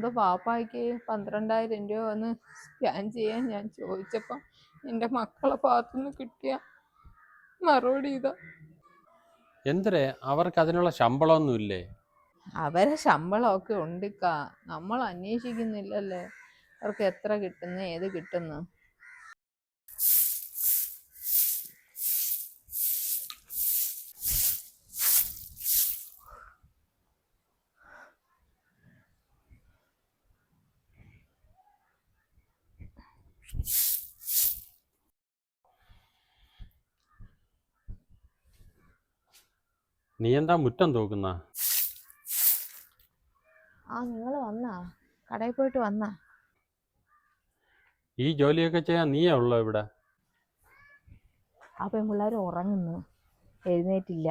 അത് പാപ്പായ്ക്ക് 12,000 രൂപ ഒന്ന് സ്കാൻ ചെയ്യാൻ ഞാൻ ചോദിച്ചപ്പം എൻ്റെ മക്കളെ ഭാഗത്തുനിന്ന് കിട്ടിയ മറുപടി ഇതാ. എന്തരേ അവർക്ക് അതിനുള്ള ശമ്പളമൊന്നുമില്ലേ? അവരെ ശമ്പളമൊക്കെ ഉണ്ടിക്കാ, നമ്മൾ അന്വേഷിക്കുന്നില്ലല്ലേ അവർക്ക് എത്ര കിട്ടുന്നു, ഏത് കിട്ടുന്നു. നീ എന്താ മുറ്റം തൂക്കുന്ന? നിങ്ങൾ വന്നാ, കടയിൽ പോയിട്ട് വന്നാ? ഈ ജോലിയൊക്കെ ചെയ്യാൻ നീയേ ഉള്ളോ ഇവിടെ? ആ പെൺപിള്ളേർ ഉറങ്ങുന്നു, എഴുന്നേറ്റില്ല.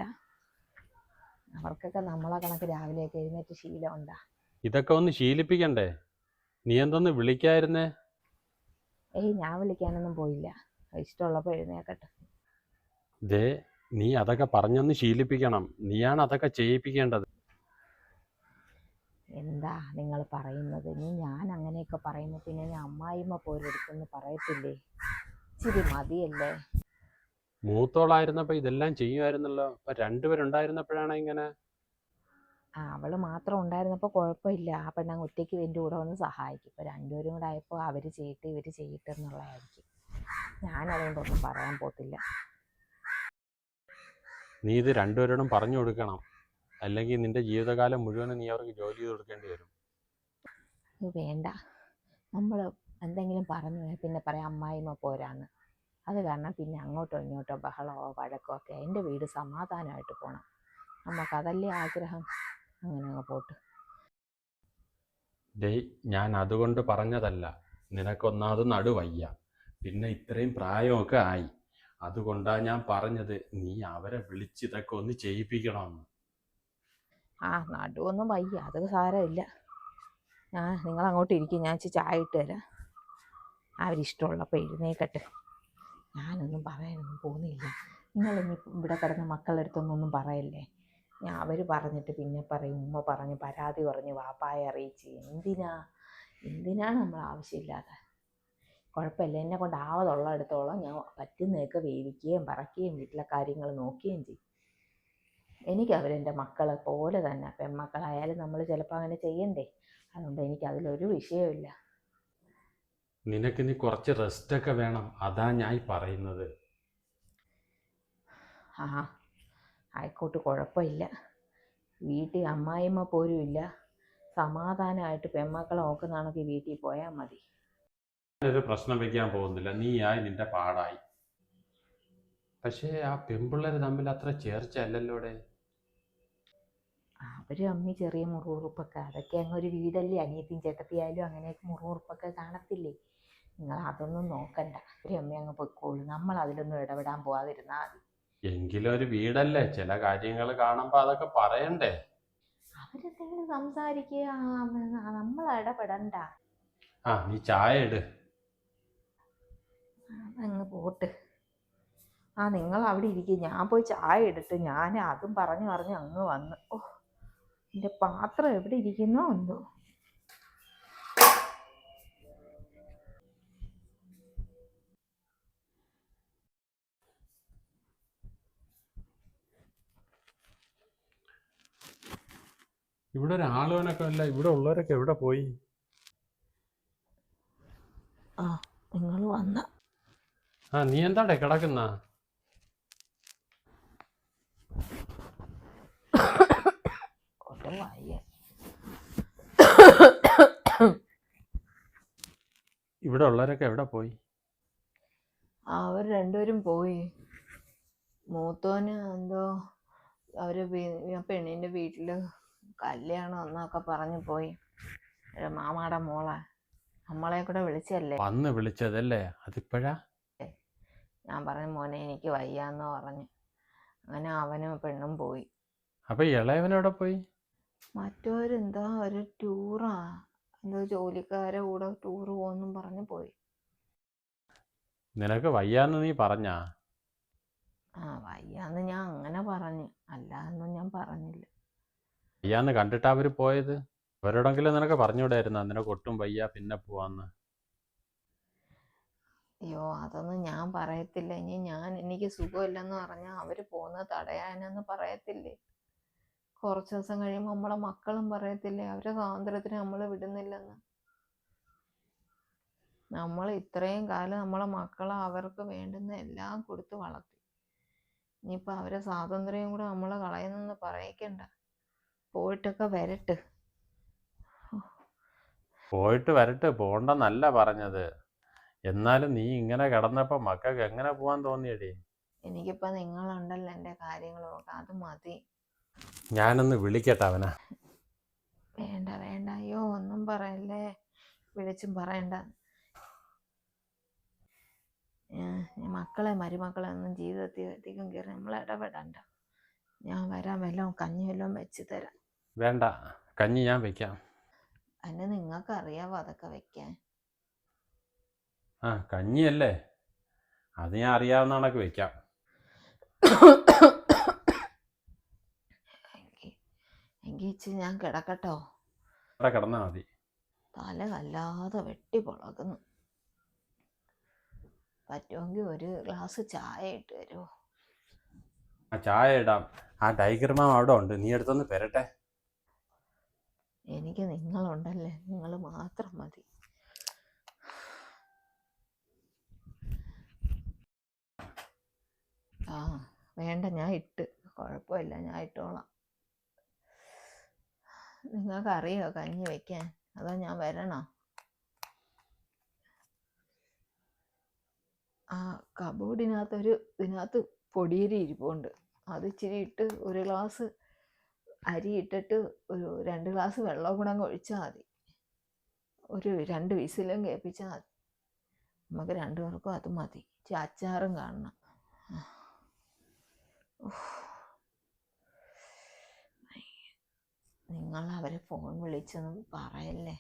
അവർക്കൊക്കെ നമ്മളെ കണക്ക് രാവിലെയൊക്കെ എഴുന്നേറ്റ് ശീലമുണ്ടാ. ഇതൊക്കെ ഒന്ന് ശീലിപ്പിക്കണ്ടേ? നീ എന്തൊന്ന് വിളിക്കായിരുന്നേ? ഞാൻ വിളിക്കാനൊന്നും പോയില്ല, ഇഷ്ടമുള്ളപ്പോൾ എഴുന്നേക്കട്ടെ. ദേ, നീ അതൊക്കെ പറഞ്ഞൊന്ന് ശീലിപ്പിക്കണം. നീയാണ് അതൊക്കെ ചെയ്യിപ്പിക്കേണ്ടത്. എന്താ നിങ്ങൾ പറയുന്നത്? ഞാൻ അങ്ങനെയൊക്കെ പറയുമ്പോൾ പിന്നെ ഞാൻ അമ്മായിമ്മ പോരെടുത്തെന്ന് പറയത്തില്ലേ? ഇച്ചിരി മതിയല്ലേ? മൂത്തോളായിരുന്നപ്പോൾ ഇതെല്ലാം ചെയ്യുമായിരുന്നല്ലോ. ഇപ്പൊ രണ്ടുപേരുണ്ടായിരുന്നപ്പോഴാണ് ഇങ്ങനെ. അവള് മാത്രം ഉണ്ടായിരുന്നപ്പോൾ കുഴപ്പമില്ല, ആ പെണ്ണങ്ങ് ഒറ്റയ്ക്ക് എൻ്റെ കൂടെ വന്ന് സഹായിക്കും. ഇപ്പോൾ രണ്ടുപേരും കൂടെ ആയപ്പോൾ അവർ ചെയ്യട്ടെ ഇവർ ചെയ്യട്ടെ എന്നുള്ളതായിരിക്കും. ഞാനതുകൊണ്ടൊന്നും പറയാൻ പോത്തില്ല. നീ ഇത് രണ്ടുപേരോടും പറഞ്ഞു കൊടുക്കണം, അല്ലെങ്കിൽ നിന്റെ ജീവിതകാലം മുഴുവനും നീ അവർക്ക് ജോലി ചെയ്ത് കൊടുക്കേണ്ടി വരും. വേണ്ട, നമ്മൾ എന്തെങ്കിലും പറഞ്ഞു പിന്നെ പറയാം അമ്മായിമ്മ പോരാന്ന്. അത് കാരണം പിന്നെ അങ്ങോട്ടോ ഇങ്ങോട്ടോ ബഹളമോ വഴക്കോ ഒക്കെ. എൻ്റെ വീട് സമാധാനമായിട്ട് പോകണം, നമുക്കതല്ലേ ആഗ്രഹം. അങ്ങനെ അങ്ങ് പോട്ട്. ഡേയ്, ഞാൻ അതുകൊണ്ട് പറഞ്ഞതല്ല. നിനക്കൊന്നാമത് നടുവയ്യ, പിന്നെ ഇത്രയും പ്രായമൊക്കെ ആയി. അതുകൊണ്ടാണ് ഞാൻ പറഞ്ഞത് നീ അവരെ വിളിച്ച് ഇതൊക്കെ ഒന്ന് ചെയ്യിപ്പിക്കണമെന്ന്. നടുവൊന്നും വയ്യ, അത് സാരമില്ല. നിങ്ങൾ അങ്ങോട്ട് ഇരിക്കും, ഞാൻ ഇച്ചിരി ചായ ഇട്ട് തരാം. അവരിഷ്ടമുള്ളപ്പോൾ എഴുന്നേക്കട്ടെ. ഞാനൊന്നും പറയാനൊന്നും പോകുന്നില്ല. നിങ്ങളിനി ഇവിടെ കിടന്ന മക്കളുടെ അടുത്തൊന്നും പറയല്ലേ. അവർ പറഞ്ഞിട്ട് പിന്നെ പറയും ഉമ്മ പറഞ്ഞ് പരാതി പറഞ്ഞ് വാപ്പായെ അറിയിച്ച്. എന്തിനാണ് നമ്മൾ ആവശ്യമില്ലാതെ? കുഴപ്പമില്ല, എന്നെ കൊണ്ട് ആവതുള്ളിടത്തോളം ഞാൻ പറ്റുന്നതൊക്കെ വേവിക്കുകയും പറക്കുകയും വീട്ടിലെ കാര്യങ്ങൾ നോക്കുകയും ചെയ്യും. എനിക്ക് അവരെൻ്റെ മക്കളെ പോലെ തന്നെ. പെൺമക്കളായാലും നമ്മൾ ചിലപ്പോൾ അങ്ങനെ ചെയ്യണ്ടേ? അതുകൊണ്ട് എനിക്കതിലൊരു വിഷയമില്ല. നിനക്ക് നീ കുറച്ച് റെസ്റ്റൊക്കെ വേണം, അതാ ഞാൻ പറയുന്നത്. ആയിക്കോട്ട്, കുഴപ്പമില്ല. വീട്ടിൽ അമ്മായിമ്മ പോലും ഇല്ല, സമാധാനമായിട്ട് പെൺമക്കളെ നോക്കുന്നതാണെങ്കിൽ വീട്ടിൽ പോയാൽ മതി. ഞാനൊരു പ്രശ്നം വെക്കാൻ പോകുന്നില്ല, നീയായി നിന്റെ പാടായി. പക്ഷേ ആ പെൺപിള്ളേർ തമ്മിൽ അത്ര ചേർച്ചയല്ലല്ലോടെ. അവരും അമ്മി ചെറിയ മുറുകുറുപ്പൊക്കെ, അതൊക്കെ അങ്ങ് ഒരു വീടല്ലേ. അനിയത്തിയും ചേട്ടത്തിയായാലും അങ്ങനെയൊക്കെ മുറുകുറുപ്പൊക്കെ കാണത്തില്ലേ? നിങ്ങൾ അതൊന്നും നോക്കണ്ട, ഒരു അമ്മ അങ്ങ് പൊയ്ക്കോളൂ. നമ്മൾ അതിലൊന്നും ഇടപെടാൻ പോവാതിരുന്നാൽ മതി. എങ്കിലും ഒരു വീടല്ലേ, ചില കാര്യങ്ങൾ കാണുമ്പോൾ അതൊക്കെ പറയണ്ടേ? അവരെന്തെങ്കിലും സംസാരിക്കുക, നമ്മൾ ഇടപെടണ്ട. നീ ചായ ഇട്. അങ്ങ് പോട്ട്. നിങ്ങൾ അവിടെ ഇരിക്കും, ഞാൻ പോയി ചായ ഇട്ടിട്ട്. ഞാൻ അതും പറഞ്ഞു അങ്ങ് വന്ന്. എൻ്റെ പാത്രം എവിടെ ഇരിക്കുന്നോ എന്തോ. ഇവിടെ ഒരാളവനൊക്കെ അല്ല, ഇവിടെ ഉള്ളവരൊക്കെ എവിടെ പോയി? നിങ്ങൾ വന്ന. നീ എന്താടേ കിടക്കുന്ന? ഇവിടെ ഉള്ളവരൊക്കെ എവിടെ പോയി? അവർ രണ്ടുപേരും പോയി. മൂത്തോന് എന്തോ അവര് പെണ്ണിൻ്റെ വീട്ടിൽ കല്യാണം എന്നൊക്കെ പറഞ്ഞു പോയി. മാമാടെ മോളെ നമ്മളെ കൂടെ വിളിച്ചല്ലേ. വന്ന് വിളിച്ചതല്ലേ, അതിപ്പോഴാ? ഞാൻ പറഞ്ഞു മോനെ എനിക്ക് വയ്യാന്ന് പറഞ്ഞു. അങ്ങനെ അവനും പെണ്ണും പോയി. അപ്പൊ ഇളയവനോടെ പോയി? മറ്റവരെന്താ ഒരു ടൂറാ, എന്തോ ജോലിക്കാരെ കൂടെ ടൂറ് പോകുന്നും പറഞ്ഞു പോയി. നിനക്ക് വയ്യാന്ന് നീ പറഞ്ഞാ? വയ്യാന്ന് ഞാൻ അങ്ങനെ പറഞ്ഞു, അല്ലാതൊന്നും ഞാൻ പറഞ്ഞില്ല. വയ്യാന്ന് കണ്ടിട്ടാ അവര് പോയത്? അവരോടെങ്കിലും നിനക്ക് പറഞ്ഞുകൂടായിരുന്നു നിനക്ക് ഒട്ടും വയ്യ പിന്നെ പോവാന്ന്. അയ്യോ അതൊന്നും ഞാൻ പറയത്തില്ല. ഇനി എനിക്ക് സുഖമില്ലെന്ന് പറഞ്ഞാൽ അവർ പോകുന്നത് തടയാനെന്ന് പറയത്തില്ലേ? കുറച്ച് ദിവസം കഴിയുമ്പോൾ നമ്മളെ മക്കളും പറയത്തില്ലേ അവരെ സ്വാതന്ത്ര്യത്തിന് നമ്മൾ വിടുന്നില്ലെന്ന്? നമ്മൾ ഇത്രയും കാലം നമ്മളെ മക്കളെ അവർക്ക് വേണ്ടുന്ന എല്ലാം കൊടുത്ത് വളർത്തി. ഇനിയിപ്പോൾ അവരെ സ്വാതന്ത്ര്യം കൂടെ നമ്മൾ കളയുന്നെന്ന് പറയിക്കണ്ട. പോയിട്ടൊക്കെ വരട്ടെ. പോയിട്ട് വരട്ടെ, പോണ്ടെന്നല്ല പറഞ്ഞത്. എന്നാലും നീ ഇങ്ങനെ കിടന്നപ്പോൾ മക്കൾക്ക് എങ്ങനെ പോവാൻ തോന്നിയടി? എനിക്കിപ്പോൾ നിങ്ങളുണ്ടല്ലോ എൻ്റെ കാര്യങ്ങൾ നോക്കാം, അത് മതി. ഞാനൊന്ന് വിളിക്കട്ടെ അവനെ. വേണ്ട വേണ്ട, അയ്യോ ഒന്നും പറയല്ലേ, വിളിച്ചും പറയണ്ട. മക്കളെ മരുമക്കളെ ഒന്നും ജീവിതത്തിൽ അധികം കയറി നമ്മൾ ഇടപെടണ്ട. ഞാൻ വരാൻ വല്ലതും കഞ്ഞി വല്ലതും വെച്ച് തരാം. വേണ്ട, കഞ്ഞി ഞാൻ വെക്കാം. അതിന് നിങ്ങൾക്ക് അറിയാവോ അതൊക്കെ വെക്കാൻ? ആ കഞ്ഞിയല്ലേ, അത് ഞാൻ അറിയാവുന്ന കണക്ക് വെക്കാം. എങ്കിൽ ഇച്ചിരി ഞാൻ കിടക്കട്ടോ? അവിടെ കിടന്നാൽ മതി. തല വല്ലാതെ വെട്ടി പൊളകുന്നു. പറ്റുമെങ്കിൽ ഒരു ഗ്ലാസ് ചായ ഇട്ട് തരുമോ? ആ ചായ ഇടാം. ആ ടൈഗർ മാം അവിടെ ഉണ്ട്, നീ എടുത്തൊന്ന് പെരട്ടെ. എനിക്ക് നിങ്ങളുണ്ടല്ലേ, നിങ്ങൾ മാത്രം മതി. ആ വേണ്ട, ഞാൻ ഇട്ട്, കുഴപ്പമില്ല, ഞാൻ ഇട്ടോളാം. നിങ്ങൾക്കറിയോ കഞ്ഞി വെക്കാൻ? അതോ ഞാൻ വരണോ? ആ ഇതിനകത്ത് പൊടിയരി ഇരിപ്പുണ്ട്, അത് ഇച്ചിരി ഇട്ട് ഒരു ഗ്ലാസ് അരി ഇട്ടിട്ട് ഒരു 2 ഗ്ലാസ് വെള്ളം കൂടെ അങ്ങ് ഒഴിച്ചാൽ മതി. ഒരു 2 വിസിലും കേൾപ്പിച്ചാൽ മതി. നമുക്ക് 2 പേർക്കും അത് മതി. അച്ചാറും കാണണം. നിങ്ങൾ അവരെ ഫോൺ വിളിച്ചൊന്നും പറയല്ലേ.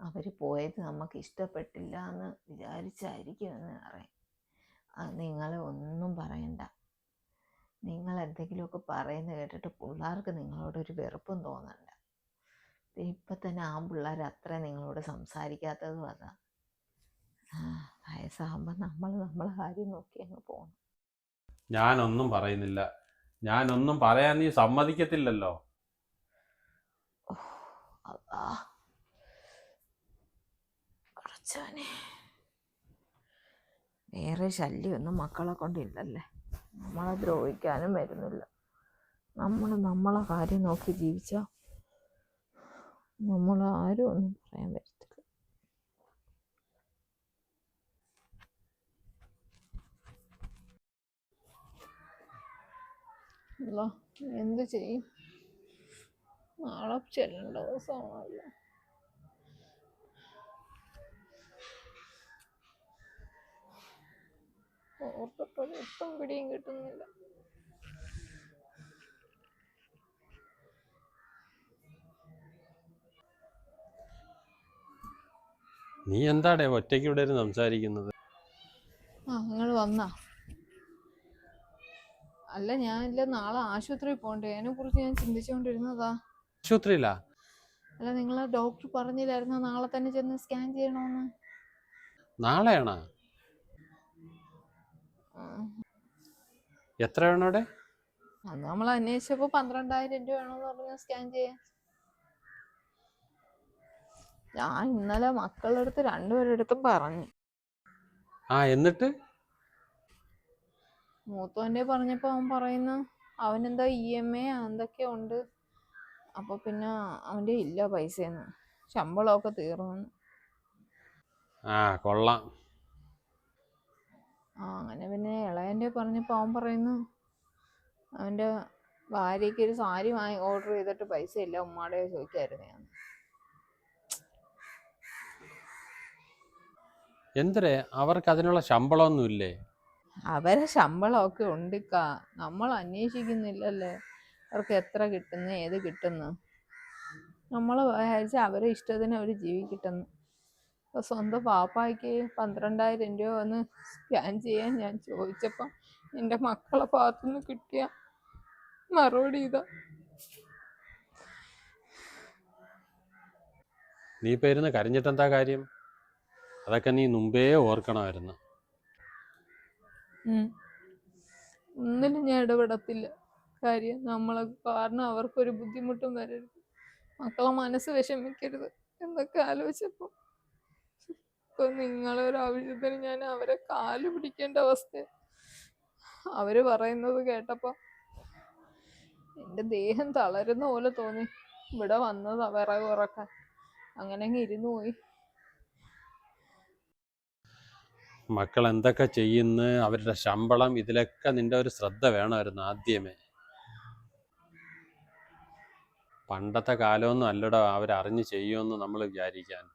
അവർ പോയത് നമുക്ക് ഇഷ്ടപ്പെട്ടില്ല എന്ന് വിചാരിച്ചായിരിക്കുമെന്ന് പറയും. നിങ്ങൾ ഒന്നും പറയണ്ട. നിങ്ങൾ എന്തെങ്കിലുമൊക്കെ പറയുന്നത് കേട്ടിട്ട് പിള്ളേർക്ക് നിങ്ങളോടൊരു വെറുപ്പും തോന്നണ്ട. ഇപ്പം തന്നെ പിള്ളേർ അത്ര നിങ്ങളോട് സംസാരിക്കാത്തതും അതാ. വയസ്സാകുമ്പോൾ നമ്മളെ കാര്യം നോക്കി അങ്ങ് പോകണം. ഞാനൊന്നും പറയുന്നില്ല, ഞാനൊന്നും പറയാൻ നീ സമ്മതിക്കത്തില്ലല്ലോ. കുറച്ചവനെ വേറെ ശല്യമൊന്നും മക്കളെ കൊണ്ടില്ലല്ലേ. നമ്മളെ ദ്രോഹിക്കാനും വരുന്നില്ല. നമ്മളെ കാര്യം നോക്കി ജീവിച്ചാൽ നമ്മളാരും ഒന്നും പറയാൻ വരത്തില്ല. എന്ത് ചെയ്യും? നാളെ ചെല്ലേണ്ട ദിവസമാണല്ലോ. ഓർത്തിട്ടൊരു എത്തും പിടിയും കിട്ടുന്നില്ല. നീ എന്താടേ ഒറ്റയ്ക്ക് ഇവിടെ ഇരുന്ന് സംസാരിക്കുന്നത്? നിങ്ങൾ വന്നാ? അല്ല, ഞാനില്ല, നാളെ ആശുപത്രിയിൽ പോകണ്ടേ, അതിനെ കുറിച്ച് ഞാൻ ചിന്തിച്ചുകൊണ്ടിരുന്നതാ. ആശുപത്രിയിലാ? അല്ല, നിങ്ങൾ ഡോക്ടർ പറഞ്ഞില്ലായിരുന്നോ നാളെ തന്നെ ചെന്ന് സ്കാൻ ചെയ്യണമെന്ന്? നാളെയാണോ? എത്ര വേണം അവിടെ? അന്ന് നമ്മൾ അന്വേഷിച്ചപ്പോൾ 12,000 രൂപ വേണമെന്ന് പറഞ്ഞു സ്കാൻ ചെയ്യാൻ. ഞാൻ ഇന്നലെ മക്കളുടെ അടുത്ത് 2 പേരുടെ അടുത്തും പറഞ്ഞു. എന്നിട്ട് മൂത്തവൻ്റെ പറഞ്ഞപ്പോൾ അവൻ പറയുന്നു അവനെന്താ EMI എന്തൊക്കെയോ ഉണ്ട്, അപ്പോൾ പിന്നെ അവൻ്റെ ഇല്ല പൈസയെന്ന്, ശമ്പളമൊക്കെ തീർന്നെന്ന്. കൊള്ളാം. അങ്ങനെ പിന്നെ ഇളയൻ്റെ പറഞ്ഞപ്പോൾ അവൻ പറയുന്നു അവൻ്റെ ഭാര്യയ്ക്ക് ഒരു സാരി ഓർഡർ ചെയ്തിട്ട് പൈസ ഇല്ല, ഉമ്മാടെ ചോദിക്കായിരുന്നു ഞാൻ. എന്തരേ, അവർക്ക് അതിനുള്ള ശമ്പളമൊന്നുമില്ലേ? അവരെ ശമ്പളമൊക്കെ ഉണ്ടിക്കാ, നമ്മൾ അന്വേഷിക്കുന്നില്ലല്ലേ അവർക്ക് എത്ര കിട്ടുന്നു, ഏത് കിട്ടുന്നു. നമ്മൾ വിചാരിച്ച അവരെ ഇഷ്ടത്തിന് അവർ ജീവിക്കിട്ടെന്ന്. അപ്പോൾ സ്വന്തം പാപ്പായ്ക്ക് 12,000 രൂപ ഒന്ന് സ്കാൻ ചെയ്യാൻ ഞാൻ ചോദിച്ചപ്പം എൻ്റെ മക്കളെ ഭാഗത്തുനിന്ന് കിട്ടിയ മറുപടി ഇതാ. നീ ഇപ്പം ഇരുന്ന് കരഞ്ഞിട്ടെന്താ കാര്യം? അതൊക്കെ നീ മുമ്പേ ഓർക്കണമായിരുന്നു. ഒന്നിലും ഞാൻ ഇടപെടത്തില്ല. കാര്യം നമ്മളെ കാരണം അവർക്കൊരു ബുദ്ധിമുട്ടും വരരുത്, മക്കളെ മനസ്സ് വിഷമിക്കരുത് എന്നൊക്കെ ആലോചിച്ചപ്പോൾ ഇപ്പൊ നിങ്ങളൊരു ആവശ്യത്തിന് ഞാൻ അവരെ കാല് പിടിക്കേണ്ട അവസ്ഥ. അവര് പറയുന്നത് കേട്ടപ്പോ എന്റെ ദേഹം തളരുന്ന പോലെ തോന്നി. ഇവിടെ വന്നത് വിറക് ഉറക്കാൻ. അങ്ങനെ അങ്ങ് ഇരുന്നു പോയി. മക്കൾ എന്തൊക്കെ ചെയ്യുന്നു, അവരുടെ ശമ്പളം, ഇതിലൊക്കെ നിന്റെ ഒരു ശ്രദ്ധ വേണമായിരുന്നു ആദ്യമേ. പണ്ടത്തെ കാലമൊന്നും അല്ലടോ അവരറിഞ്ഞ് ചെയ്യുമെന്ന് നമ്മൾ വിചാരിക്കാൻ.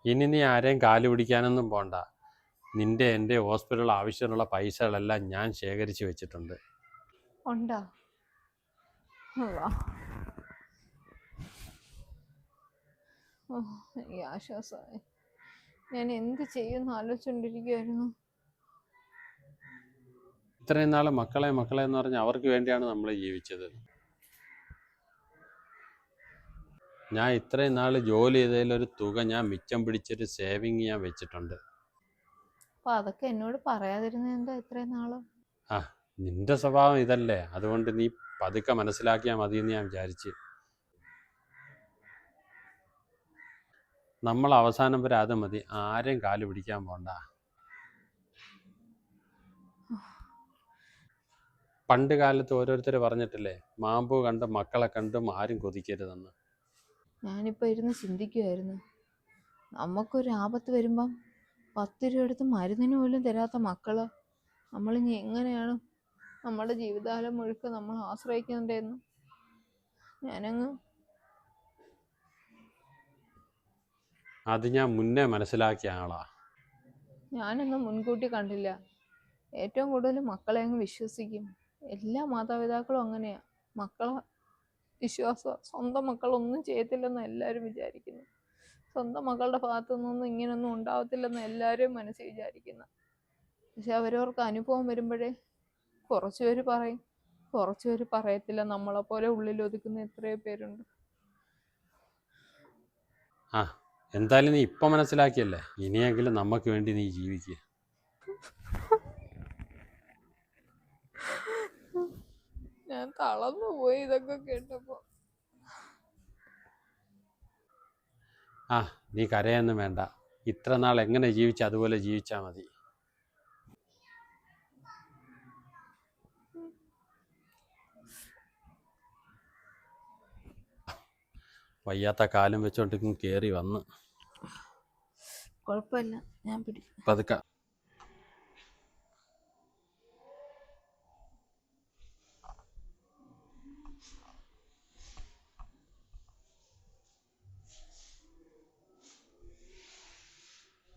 ഇനി നീ ആരെയും കാല് പിടിക്കാനൊന്നും പോണ്ട. നിന്റെ എൻ്റെ ഹോസ്പിറ്റൽ ആവശ്യമുള്ള പൈസകളെല്ലാം ഞാൻ ശേഖരിച്ച് വെച്ചിട്ടുണ്ട്. ഉണ്ടാ? അള്ളാ. എനിക്ക് ആശ്വാസമായി. ഞാൻ എന്ത് ചെയ്യുമെന്ന് ആലോചിച്ചുകൊണ്ടിരിക്കുകയായിരുന്നു. ഇത്രയും നാൾ മക്കളെ മക്കളെ എന്ന് പറഞ്ഞ് അവർക്ക് വേണ്ടിയാണ് നമ്മൾ ജീവിച്ചത്. ഞാൻ ഇത്രയും നാൾ ജോലി ചെയ്തതിലൊരു തുക ഞാൻ മിച്ചം പിടിച്ചൊരു സേവിങ് ഞാൻ വെച്ചിട്ടുണ്ട്. അപ്പൊ അതൊക്കെ എന്നോട് പറയാതിരുന്ന എന്താ ഇത്രയും നാള്? ആ, നിന്റെ സ്വഭാവം ഇതല്ലേ, അതുകൊണ്ട് നീ പതുക്കെ മനസ്സിലാക്കിയാൽ മതിയെന്ന് ഞാൻ വിചാരിച്ച്. നമ്മൾ അവസാനം വരെ അത് മതി, ആരെയും കാല് പിടിക്കാൻ പോണ്ട. പണ്ട് കാലത്ത് ഓരോരുത്തർ പറഞ്ഞിട്ടില്ലേ, മാമ്പൂ കണ്ട് മക്കളെ കണ്ടും ആരും കൊതിക്കരുതെന്ന്. ഞാനിപ്പോൾ ഇരുന്ന് ചിന്തിക്കുമായിരുന്നു, നമുക്കൊരു ആപത്ത് വരുമ്പം 10 രൂപ എടുത്ത് മരുന്നിന് പോലും തരാത്ത മക്കള് നമ്മളിനി എങ്ങനെയാണ് നമ്മുടെ ജീവിതകാലം മുഴുക്ക നമ്മൾ ആശ്രയിക്കേണ്ടതെന്ന് ഞാനങ്ങ്. അത് ഞാൻ മുന്നേ മനസ്സിലാക്കിയ ആളാ. ഞാനൊന്നും മുൻകൂട്ടി കണ്ടില്ല. ഏറ്റവും കൂടുതൽ മക്കളെ അങ്ങ് വിശ്വസിക്കും. എല്ലാ മാതാപിതാക്കളും അങ്ങനെയാ. മക്കളെ വിശ്വാസം. സ്വന്തം മക്കളൊന്നും ചെയ്യത്തില്ലെന്ന് എല്ലാവരും വിചാരിക്കുന്നു. സ്വന്തം മക്കളുടെ ഭാഗത്തു നിന്നൊന്നും ഇങ്ങനൊന്നും ഉണ്ടാവത്തില്ലെന്ന് എല്ലാവരും മനസ്സിൽ വിചാരിക്കുന്നു. പക്ഷെ അവരവർക്ക് അനുഭവം വരുമ്പോഴേ കുറച്ച് പേര് പറയും, കുറച്ച് പേര് പറയത്തില്ല. നമ്മളെപ്പോലെ ഉള്ളിൽ ഒതുക്കുന്ന എത്രയോ പേരുണ്ട്. ആ, എന്തായാലും നീ ഇപ്പം മനസ്സിലാക്കിയല്ലേ, ഇനിയെങ്കിലും നമുക്ക് വേണ്ടി നീ ജീവിക്കുക. ഞാൻ തളർന്നു പോയി ഇതൊക്കെ കേട്ടപ്പോ. ആ, നീ കരയൊന്നും വേണ്ട. ഇത്ര നാൾ എങ്ങനെ ജീവിച്ച അതുപോലെ ജീവിച്ചാൽ മതി. വയ്യാത്ത കാലം വെച്ചോണ്ടിരിക്കും കയറി വന്ന്. കുഴപ്പമില്ല, ഞാൻ പതുക്കെ